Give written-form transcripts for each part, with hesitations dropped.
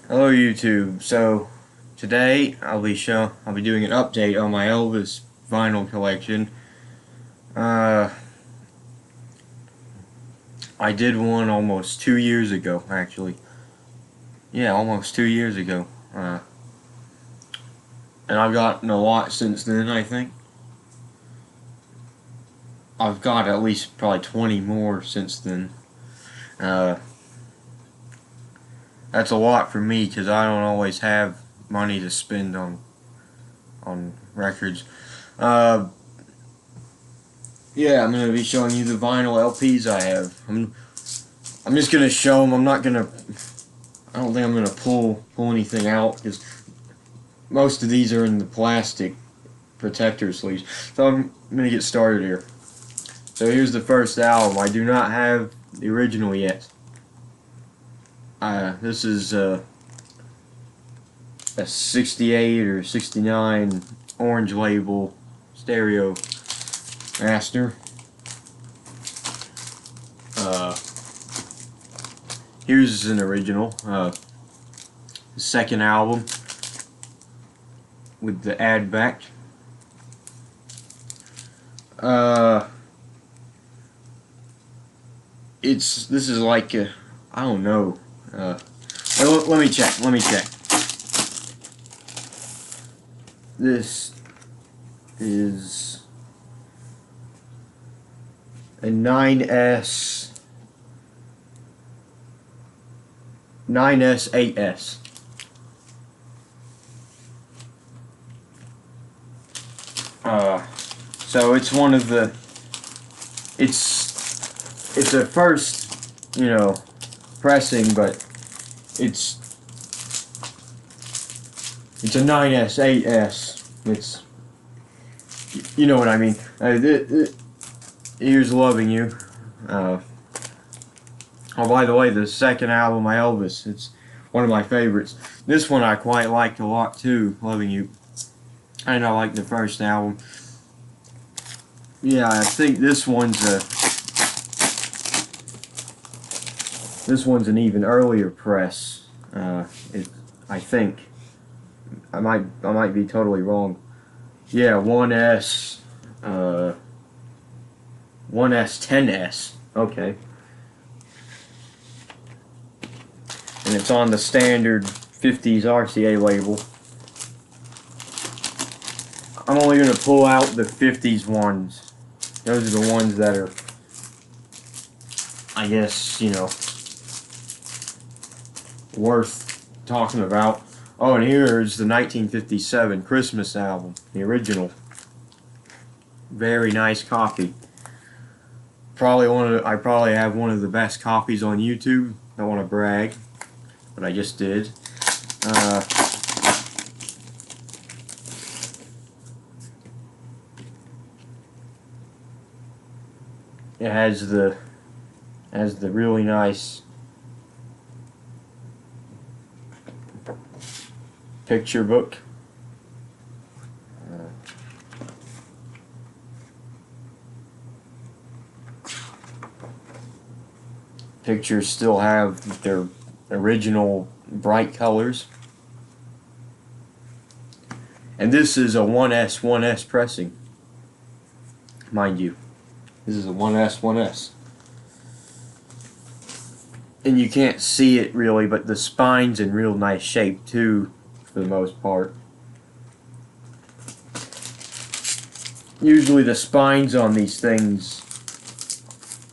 Hello YouTube. So today I'll be doing an update on my Elvis vinyl collection. Uh, I did one almost 2 years ago, actually. Yeah, almost 2 years ago. And I've gotten a lot since then. I think I've got at least probably 20 more since then. Uh, that's a lot for me because I don't always have money to spend on records. Uh, Yeah, I'm gonna be showing you the vinyl LPs I have. I'm just gonna show them. I'm not gonna. I don't think I'm gonna pull anything out because most of these are in the plastic protector sleeves. So I'm gonna get started here. So here's the first album. I do not have the original yet. This is a 68 or 69 orange label stereo master. Uh, Here's an original, second album with the ad back. This is like I don't know. Let me check. Let me check. This is a 9S 8S. So it's one of the it's a first, pressing, but it's it's a 9S 8S. It's, you know what I mean. Here's Loving You. Oh, by the way, the second album by Elvis, it's one of my favorites. This one I quite liked a lot too, Loving You. And I like the first album. Yeah, I think this one's an even earlier press. I think I might be totally wrong. Yeah, 1S, 1S 10S. Okay. And it's on the standard 50s RCA label. I'm only going to pull out the 50s ones. Those are the ones that are, I guess, worth talking about. Oh, and here is the 1957 Christmas album, the original. Very nice copy. I probably have one of the best copies on YouTube. Don't want to brag, but I just did. It has the really nice picture book. Pictures still have their original bright colors. And this is a 1S pressing, mind you. This is a 1S. And you can't see it really, but the spine's in real nice shape too, for the most part. Usually the spines on these things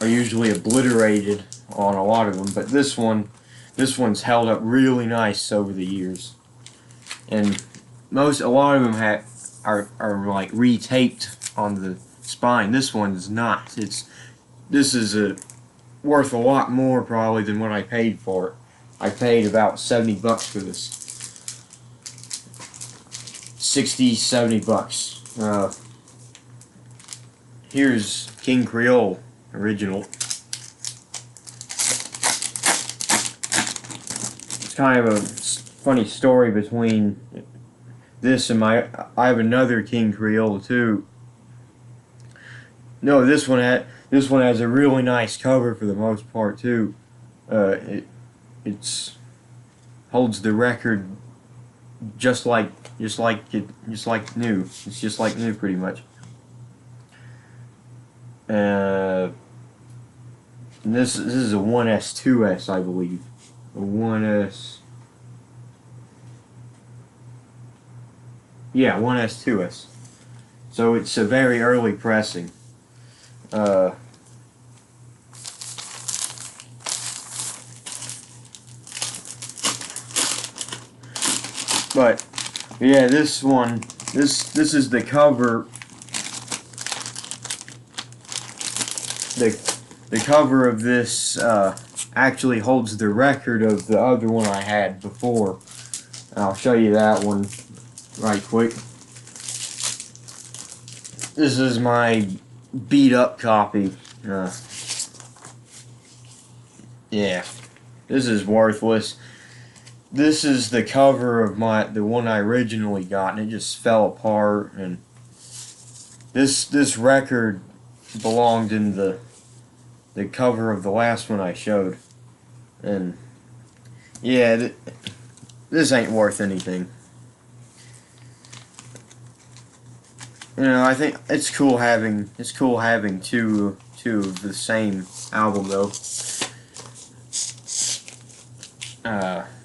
are usually obliterated on a lot of them, but this one's held up really nice over the years. And a lot of them are like retaped on the spine. This one's not. This is worth a lot more probably than what I paid for it. I paid about 70 bucks for this. 60, 70 bucks. Here's King Creole original. It's kind of a funny story between this and I have another King Creole too. No, this one has a really nice cover for the most part too. It's holds the record just like new. It's just like new, pretty much. And this is a 1S 2S, I believe. A 1S. Yeah, 1S 2S. So it's a very early pressing. But yeah, this one, this is the cover. The cover of this actually holds the record of the other one I had before. I'll show you that one right quick. This is my beat up copy. Yeah, this is worthless. This is the cover of the one I originally got, and it just fell apart. And this record belonged in the cover of the last one I showed. And yeah, this ain't worth anything. You know, I think it's cool having two of the same album though.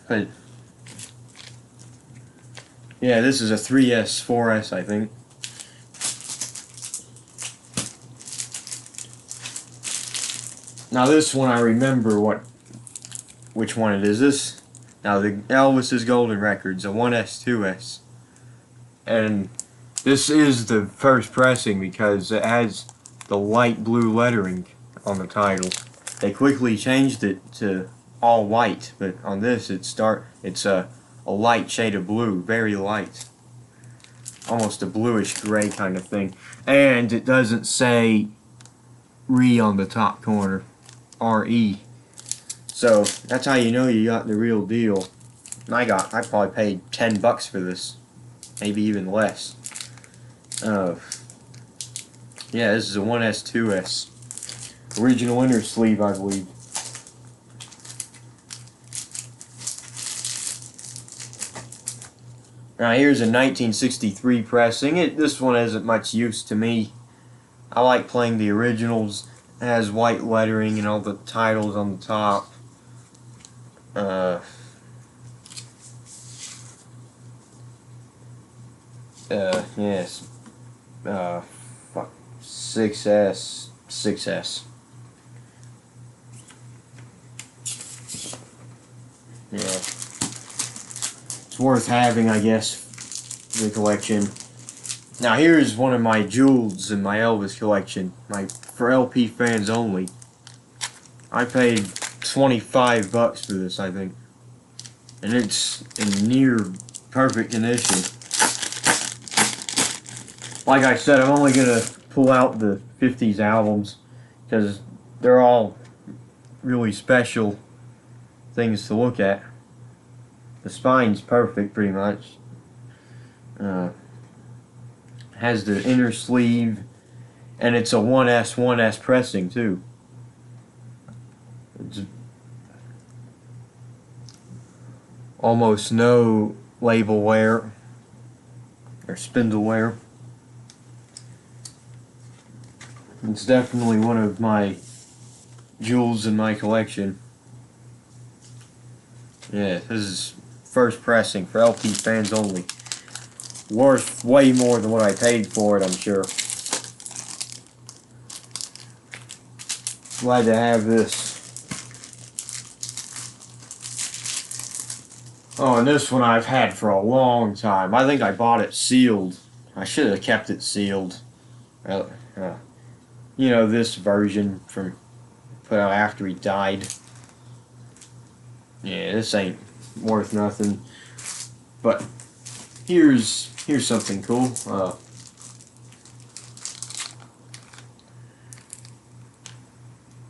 But yeah, this is a 3S, 4S, I think. Now this one I remember which one it is. This now the Elvis's Golden Records, a 1S, 2S, and this is the first pressing because it has the light blue lettering on the title. They quickly changed it to all white, but on this it's a light shade of blue, very light, almost a bluish gray kind of thing, and it doesn't say "re" on the top corner, R-E. So that's how you know you got the real deal. And I probably paid $10 for this, maybe even less. Yeah, this is a 1S 2S original inner sleeve, I believe. Now here's a 1963 pressing. This one isn't much use to me. I like playing the originals. It has white lettering and all the titles on the top. Yes. Fuck. 6S. 6S. Yeah. It's worth having, I guess, the collection. Now here's one of my jewels in my Elvis collection, for LP fans only. I paid $25 for this, I think, and it's in near perfect condition. Like I said, I'm only gonna pull out the 50s albums because they're all really special things to look at. The spine's perfect, pretty much. Has the inner sleeve, and it's a 1S pressing too. It's almost no label wear or spindle wear. It's definitely one of my jewels in my collection. Yeah, this is first pressing for LP fans only. Worth way more than what I paid for it, I'm sure. Glad to have this. Oh, and this one I've had for a long time. I think I bought it sealed. I should have kept it sealed. You know, this version from put out after he died. Yeah, this ain't worth nothing. But here's something cool.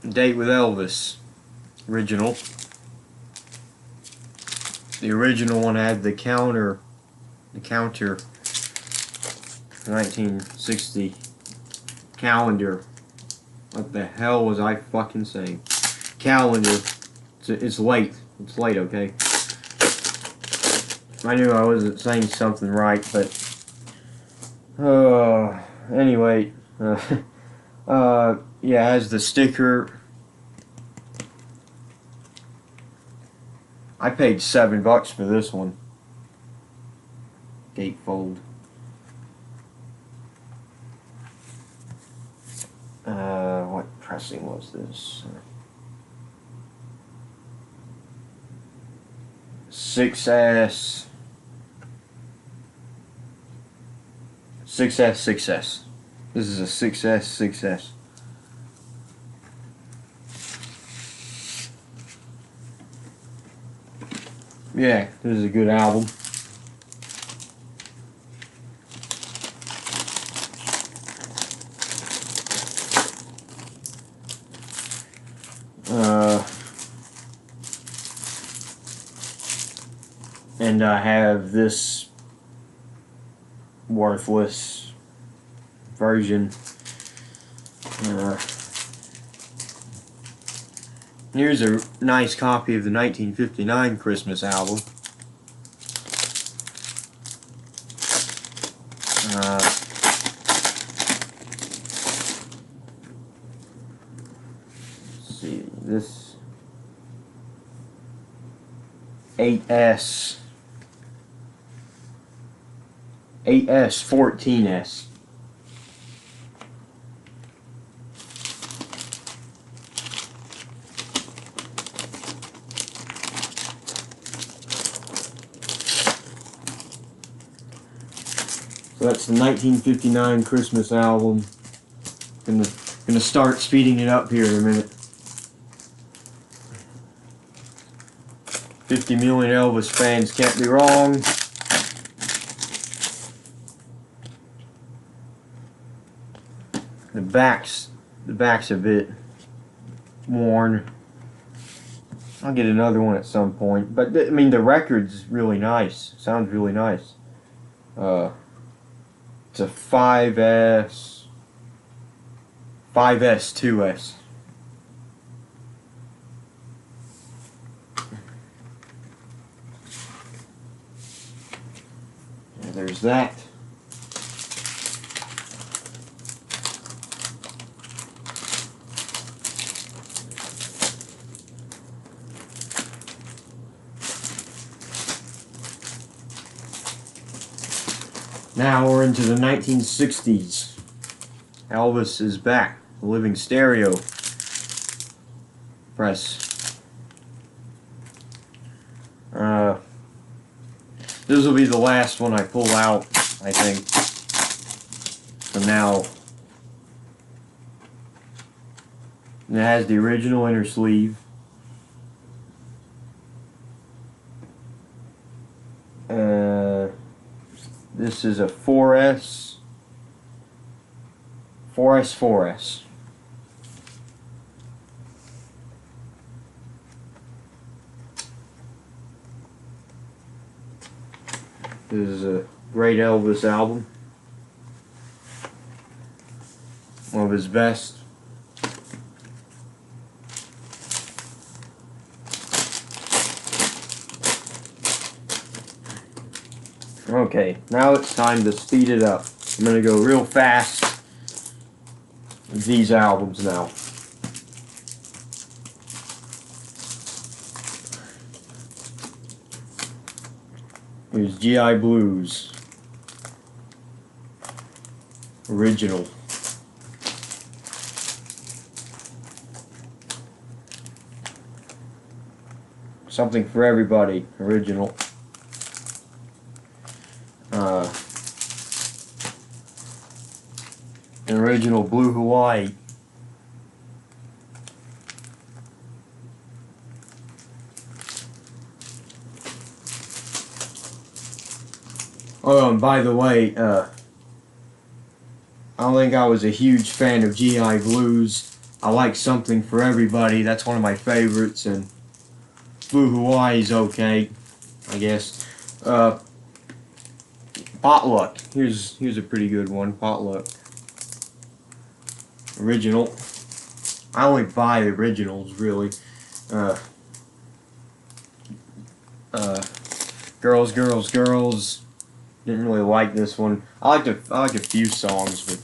Date with Elvis, original. The original one had the counter 1960 calendar. What the hell was I fucking saying? Calendar. It's late. It's late, okay? I knew I wasn't saying something right, but anyway, yeah, as the sticker, I paid $7 for this one. Gatefold. What pressing was this? 6S. 6S. This is a 6S. Yeah, this is a good album. And I have this worthless version. Here's a nice copy of the 1959 Christmas album. Let's see, this 8S 14S. So that's the 1959 Christmas album. Gonna start speeding it up here in a minute. 50 million Elvis fans can't be wrong. The back's a bit worn. I'll get another one at some point. But I mean, the record's really nice. Sounds really nice. It's a 5S 2S. And there's that. Now we're into the 1960s. Elvis is back. The living stereo press. This will be the last one I pull out, I think. So now, it has the original inner sleeve. This is a 4S. This is a great Elvis album. One of his best. Okay, now it's time to speed it up. I'm going to go real fast with these albums now. Here's GI Blues. Original. Something for Everybody. Original. An original Blue Hawaii. Oh, and by the way, I don't think I was a huge fan of GI Blues. I like Something for Everybody. That's one of my favorites, and Blue Hawaii's okay, I guess. Potluck. Here's a pretty good one. Potluck. Original. I only buy for Girls, Girls, Girls. Didn't really like this one. I like a few songs, but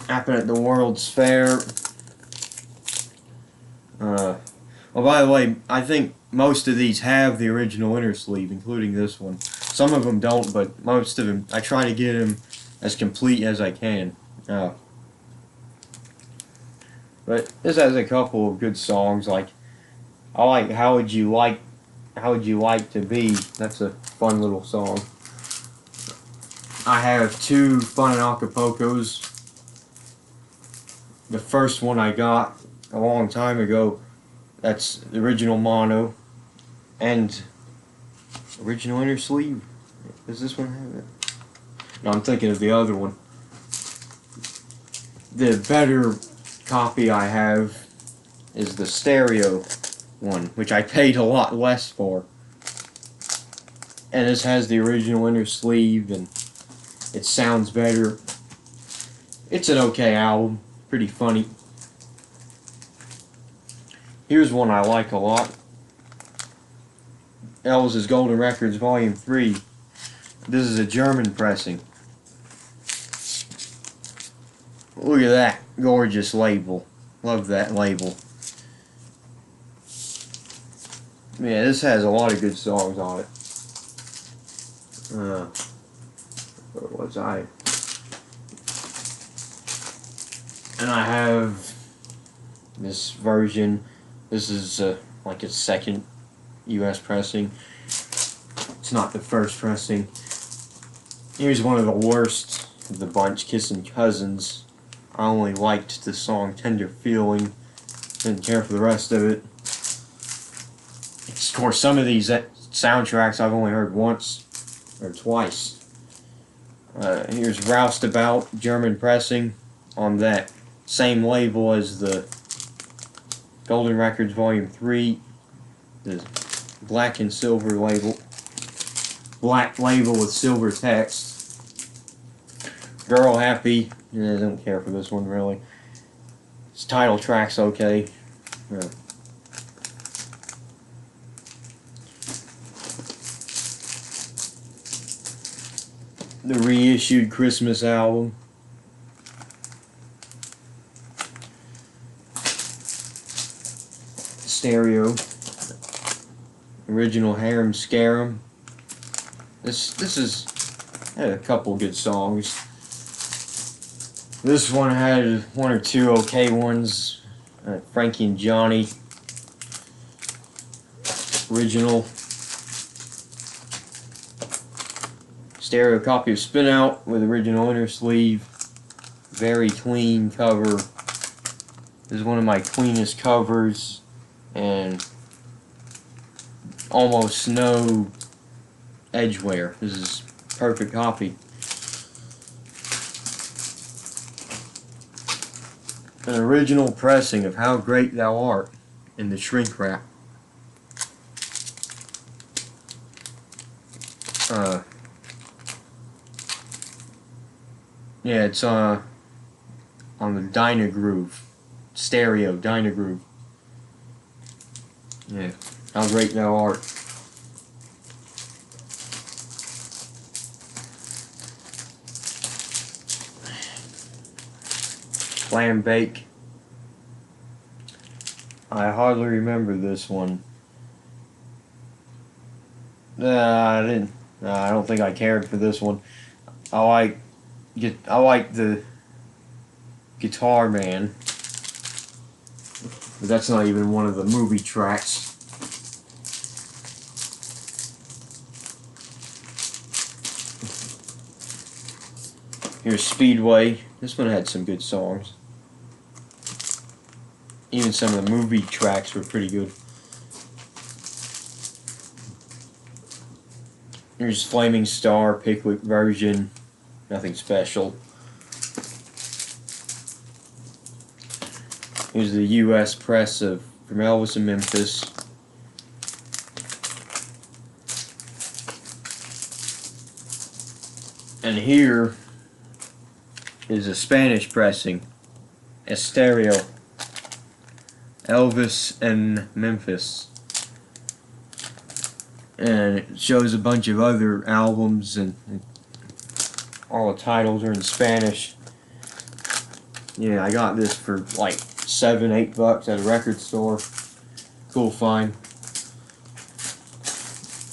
Happen at the World's Fair. Well, by the way, I think most of these have the original inner sleeve, including this one. Some of them don't, but most of them, I try to get them as complete as I can. But this has a couple of good songs. Like I like How Would You Like to Be? That's a fun little song. I have two Fun and Acapulcos. The first one I got a long time ago. That's the original mono and original inner sleeve. Does this one have it? No, I'm thinking of the other one. The better copy I have is the stereo one, which I paid a lot less for. And this has the original inner sleeve, and it sounds better. It's an okay album, pretty funny. Here's one I like a lot. Elvis' Golden Records Volume 3. This is a German pressing. Look at that gorgeous label. Love that label. Yeah, this has a lot of good songs on it. Where was I? And I have this version. This is like its second US pressing. It's not the first pressing. Here's one of the worst of the bunch, Kissin' Cousins. I only liked the song Tender Feeling. Didn't care for the rest of it. Of course, some of these soundtracks I've only heard once or twice. Here's Roustabout, German pressing, on that same label as the Golden Records Volume 3. The black and silver label. Black label with silver text. Girl Happy. I don't care for this one really. Its title track's okay. The reissued Christmas album. Stereo. Original Harem Scarum. This is had a couple good songs. This one had one or two okay ones. Frankie and Johnny. Original. Stereo copy of Spin Out with original inner sleeve. Very clean cover. This is one of my cleanest covers. And almost no edge wear. This is perfect copy. An original pressing of How Great Thou Art in the shrink wrap. Yeah, it's on the Dynagroove. Stereo Dynagroove. Yeah, How Great Thou Art. Clam Bake. I hardly remember this one. I don't think I cared for this one. I like the Guitar Man, but that's not even one of the movie tracks. Here's Speedway. This one had some good songs. Even some of the movie tracks were pretty good. Here's Flaming Star, Pickwick version. Nothing special. Here's the US press from Elvis in Memphis. And here is a Spanish pressing, a stereo Elvis in Memphis. And it shows a bunch of other albums, and all the titles are in Spanish. Yeah, I got this for like $7-8 at a record store. Cool find.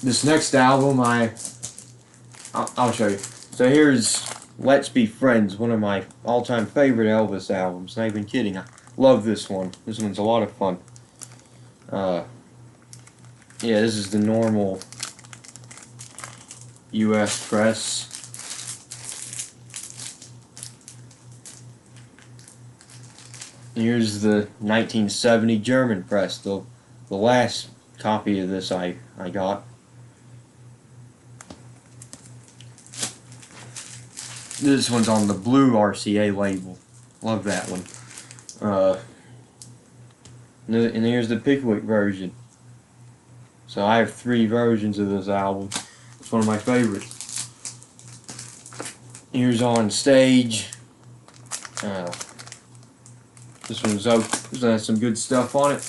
This next album, I'll show you. So here's Let's Be Friends, one of my all-time favorite Elvis albums. Not even kidding. I love this one. This one's a lot of fun. Yeah, this is the normal U.S. press. Here's the 1970 German press, the last copy of this I got. This one's on the blue RCA label. Love that one. And here's the Pickwick version. So I have 3 versions of this album. It's one of my favorites. Here's On Stage. This one has some good stuff on it.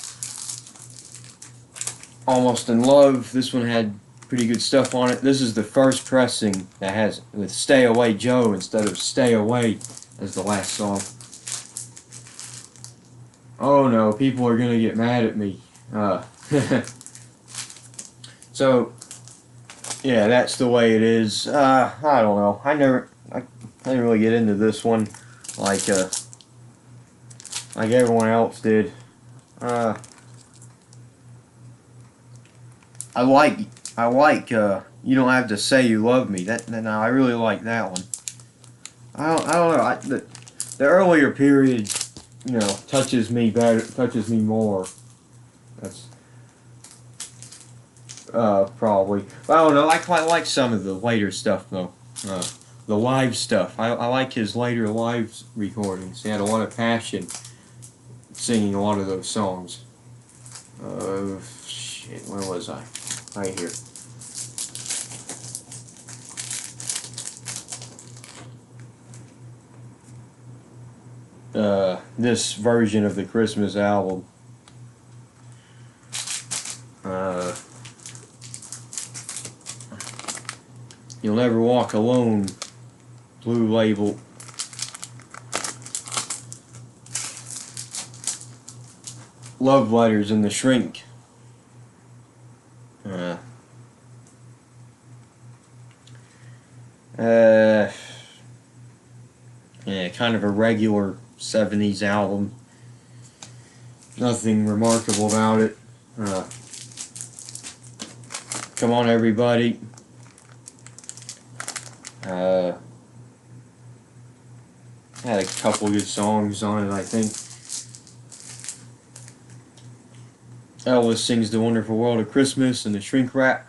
Almost in Love. This one had pretty good stuff on it. This is the first pressing that has with Stay Away Joe instead of Stay Away as the last song. Oh no, people are gonna get mad at me. So yeah, that's the way it is. I don't know. I didn't really get into this one like everyone else did. I like You Don't Have to Say You Love Me. I really like that one. I don't know. The earlier period, touches me better, touches me more. That's probably. I don't know. I quite like some of the later stuff though. The live stuff. I like his later live recordings. He had a lot of passion singing a lot of those songs. Shit, where was I? Right here. This version of the Christmas album. You'll Never Walk Alone, blue label. Love Letters in the Shrink. Yeah, kind of a regular 70s album. Nothing remarkable about it. Come On Everybody. Had a couple good songs on it, I think. Elvis Sings The Wonderful World of Christmas and the Shrink Wrap.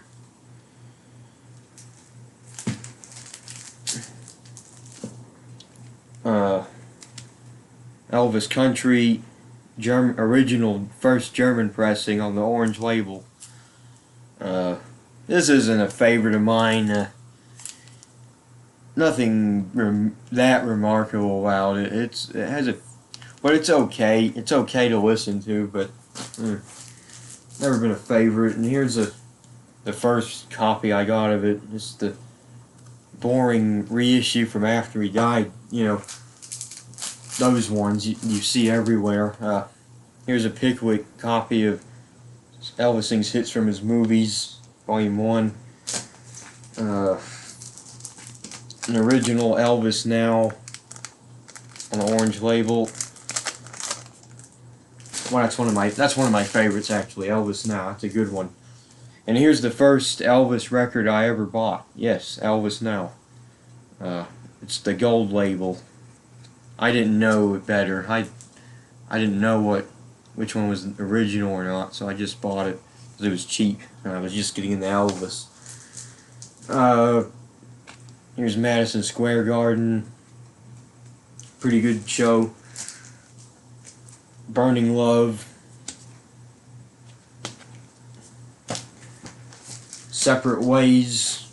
Elvis Country, original first German pressing on the orange label. This isn't a favorite of mine. Nothing that remarkable about it. But it's okay. It's okay to listen to, but never been a favorite. And here's the first copy I got of it. Just the boring reissue from after he died. Those ones you see everywhere. Here's a Pickwick copy of Elvis Sings Hits from His Movies, Volume 1. An original Elvis Now on the orange label. Well, that's one of my favorites actually. Elvis Now, that's a good one. And here's the first Elvis record I ever bought. Yes, Elvis Now. It's the gold label. I didn't know it better. I didn't know which one was the original or not, so I just bought it because it was cheap and I was just getting into Elvis. Here's Madison Square Garden. Pretty good show. Burning Love. Separate Ways.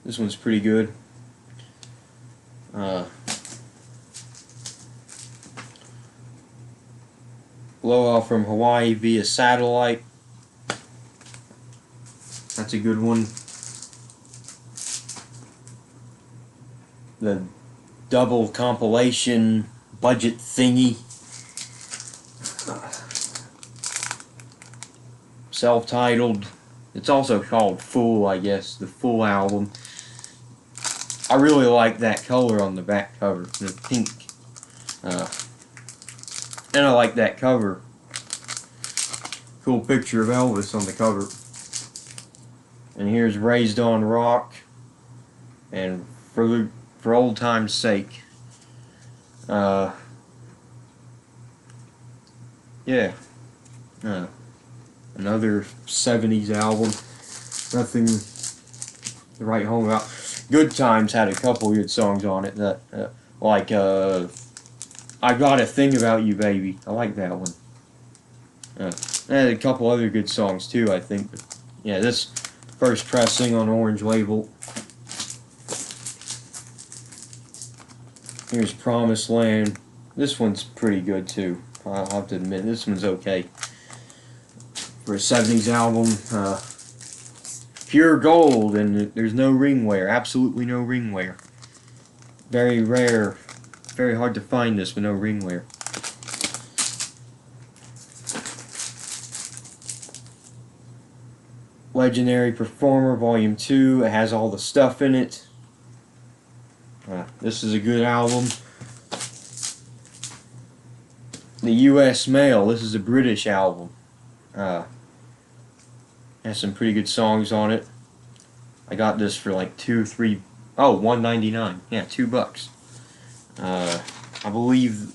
This one's pretty good. Aloha from Hawaii via satellite. That's a good one. The double compilation budget thingy. Self-titled. It's also called Full, I guess. The full album. I really like that color on the back cover. The pink. And I like that cover. Cool picture of Elvis on the cover. And here's Raised on Rock. And for old time's sake. Yeah. Another 70s album. Nothing to write home about. Good Times had a couple good songs on it. That like I Got a Thing About You, Baby. I like that one. It had a couple other good songs too, I think. But yeah, this first pressing on Orange Label. Here's Promised Land. This one's pretty good too. I'll have to admit, this one's okay. For a 70s album, pure gold, and there's no ring wear, absolutely no ring wear. Very rare, very hard to find this with no ring wear. Legendary Performer Volume 2, it has all the stuff in it. This is a good album. The U.S. Mail, this is a British album. Has some pretty good songs on it. I got this for like $1.99. Yeah, $2. I believe,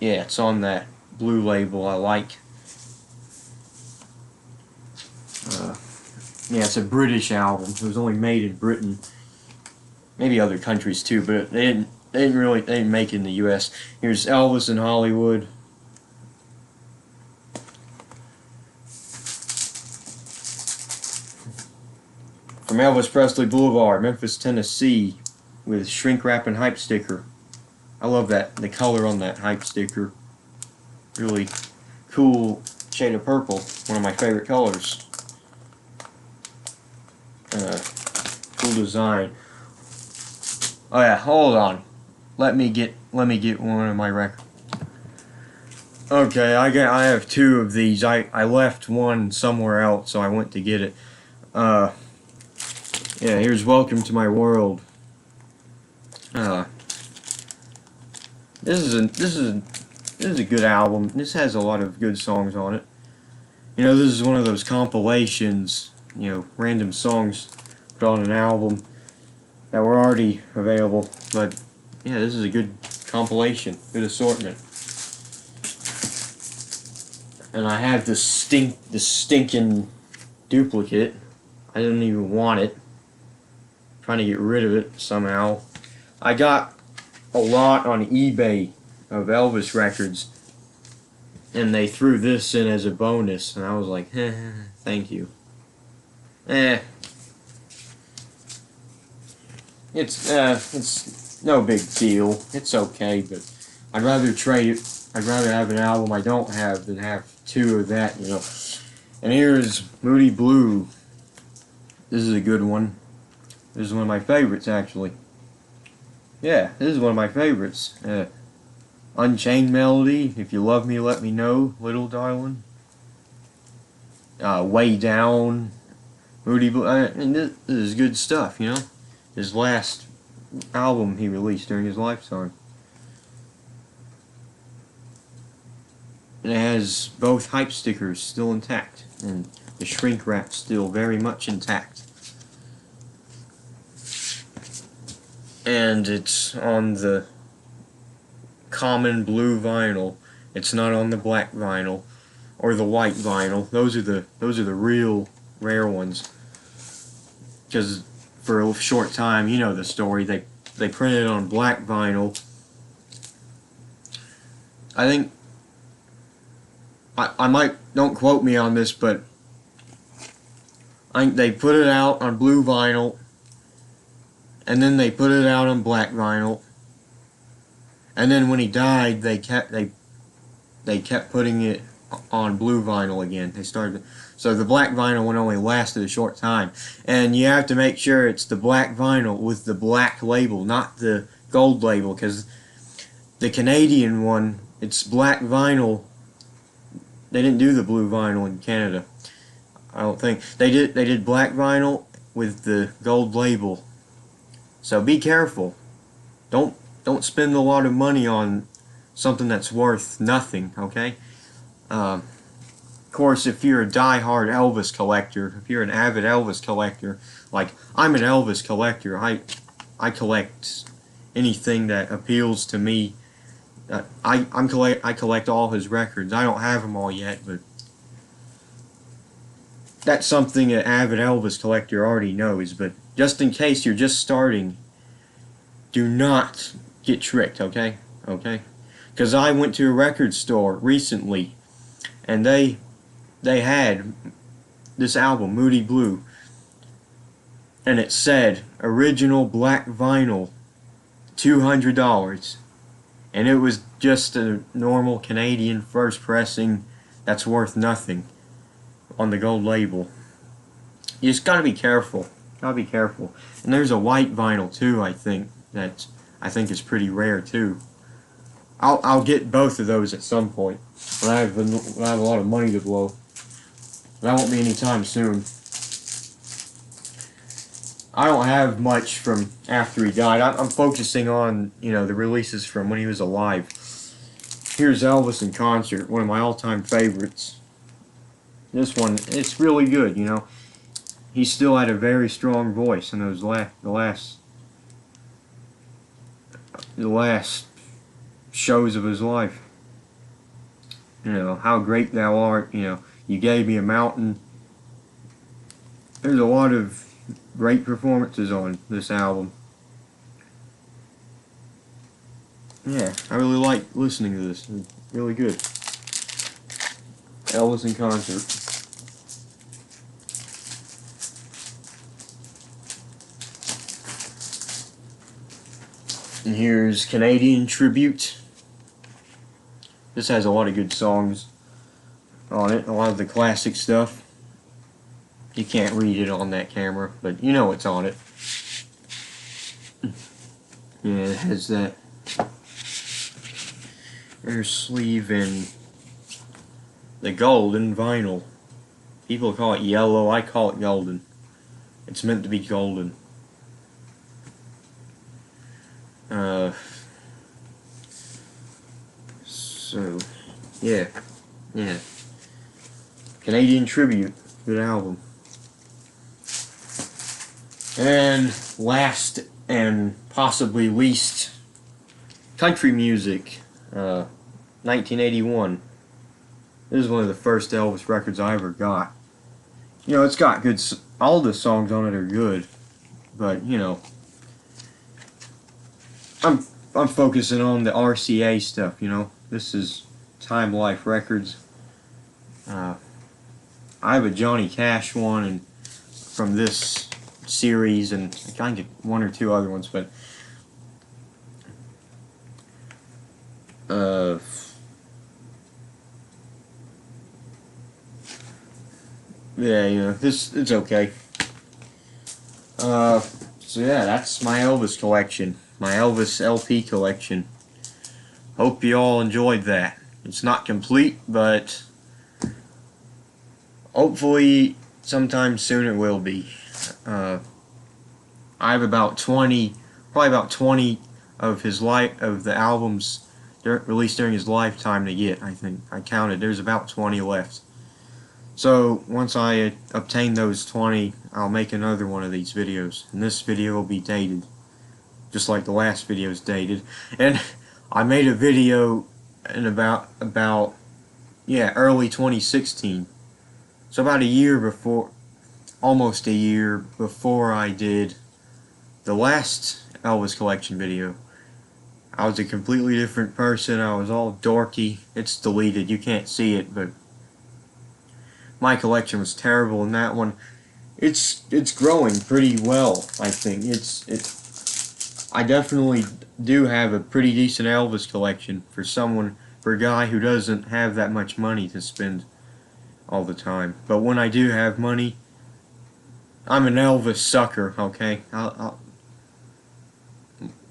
yeah, it's on that blue label I like. Yeah, it's a British album. It was only made in Britain. Maybe other countries too, but they didn't make it in the U.S. Here's Elvis in Hollywood. From Elvis Presley Boulevard, Memphis, Tennessee, with shrink wrap and hype sticker. I love that, the color on that hype sticker. Really cool shade of purple, one of my favorite colors. Cool design. Oh yeah, hold on. Let me get one of my records. Okay, I have two of these. I left one somewhere else, so I went to get it. Yeah, here's Welcome to My World. This is a good album. This has a lot of good songs on it. You know, this is one of those compilations, you know, random songs put on an album that were already available. But yeah, this is a good compilation, good assortment. And I have this stinking duplicate. I didn't even want it. Trying to get rid of it somehow. I got a lot on eBay of Elvis records, and they threw this in as a bonus, and I was like, thank you. It's no big deal. It's okay, but I'd rather trade it. I'd rather have an album I don't have than have two of that, you know. And here's Moody Blue. This is a good one. This is one of my favorites, actually. Yeah, this is one of my favorites. Unchained Melody, If You Love Me, Let Me Know, Little Darling. Way Down, Moody Blue. And this is good stuff, you know. His last album he released during his lifetime. And it has both hype stickers still intact, and the shrink wrap still very much intact. And it's on the common blue vinyl. It's not on the black vinyl or the white vinyl. Those are the real rare ones. Because for a short time, you know the story, they printed it on black vinyl. I think I might, don't quote me on this, but I think they put it out on blue vinyl, and then they put it out on black vinyl, and then when he died, they they kept putting it on blue vinyl again. They started, so the black vinyl one only lasted a short time, and you have to make sure it's the black vinyl with the black label, not the gold label, because the Canadian one, it's black vinyl. They didn't do the blue vinyl in Canada. I don't think they did. They did black vinyl with the gold label. So be careful. Don't spend a lot of money on something that's worth nothing. Okay. Of course, if you're a die-hard Elvis collector, if you're an avid Elvis collector, like I'm an Elvis collector, I collect anything that appeals to me. I collect all his records. I don't have them all yet, but that's something an avid Elvis collector already knows. But just in case you're just starting, do not get tricked, okay? Okay? Because I went to a record store recently, and they had this album, Moody Blue, and it said original black vinyl, $200. And it was just a normal Canadian first pressing that's worth nothing on the gold label. You just gotta be careful. Gotta be careful. And there's a white vinyl too, I think, that I think is pretty rare too. I'll get both of those at some point when I have a lot of money to blow. That won't be anytime soon. I don't have much from after he died. I'm focusing on, you know, the releases from when he was alive. Here's Elvis in concert, one of my all-time favorites. This one, it's really good, you know. He still had a very strong voice in those the last shows of his life. You know, how great thou art, you know, you gave me a mountain. There's a lot of great performances on this album. Yeah, I really like listening to this. It's really good. Elvis in concert. And here's Canadian Tribute. This has a lot of good songs on it, a lot of the classic stuff. You can't read it on that camera, but you know what's on it. Yeah, it has that rear sleeve in the golden vinyl. People call it yellow, I call it golden. It's meant to be golden. So, yeah. Canadian Tribute, good album. And last and possibly least, country music, 1981. This is one of the first Elvis records I ever got. You know, it's got good, all the songs on it are good, but, you know, I'm focusing on the RCA stuff, you know. This is Time Life Records. I have a Johnny Cash one and from this series, and I kind of get one or two other ones, but yeah, you know, it's okay. So yeah, that's my Elvis collection, my Elvis LP collection. Hope you all enjoyed that. It's not complete, but hopefully sometime soon it will be. I have about 20, probably about 20 of the albums released during his lifetime to get. I think I counted. There's about 20 left. So once I obtain those 20, I'll make another one of these videos, and this video will be dated, just like the last video is dated. And I made a video in about early 2016. So about a year before, almost a year before I did the last Elvis collection video. I was a completely different person. I was all dorky. It's deleted. You can't see it, but my collection was terrible in that one. It's growing pretty well, I think. I definitely do have a pretty decent Elvis collection for someone for a guy who doesn't have that much money to spend all the time. But when I do have money, I'm an Elvis sucker, okay?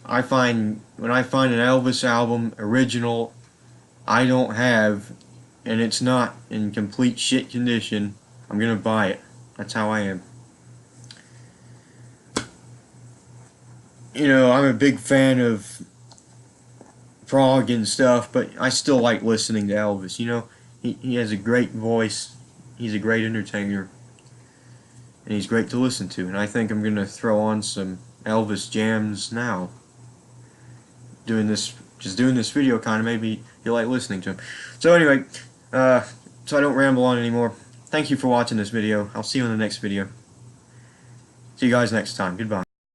I find, when I find an Elvis album, original, I don't have, and it's not in complete shit condition, I'm gonna buy it. That's how I am. You know, I'm a big fan of prog and stuff, but I still like listening to Elvis. You know, he has a great voice, he's a great entertainer, and he's great to listen to. And I think I'm gonna throw on some Elvis jams now. Just doing this video kind of maybe you like listening to him. So anyway, so I don't ramble on anymore. Thank you for watching this video. I'll see you in the next video. See you guys next time. Goodbye.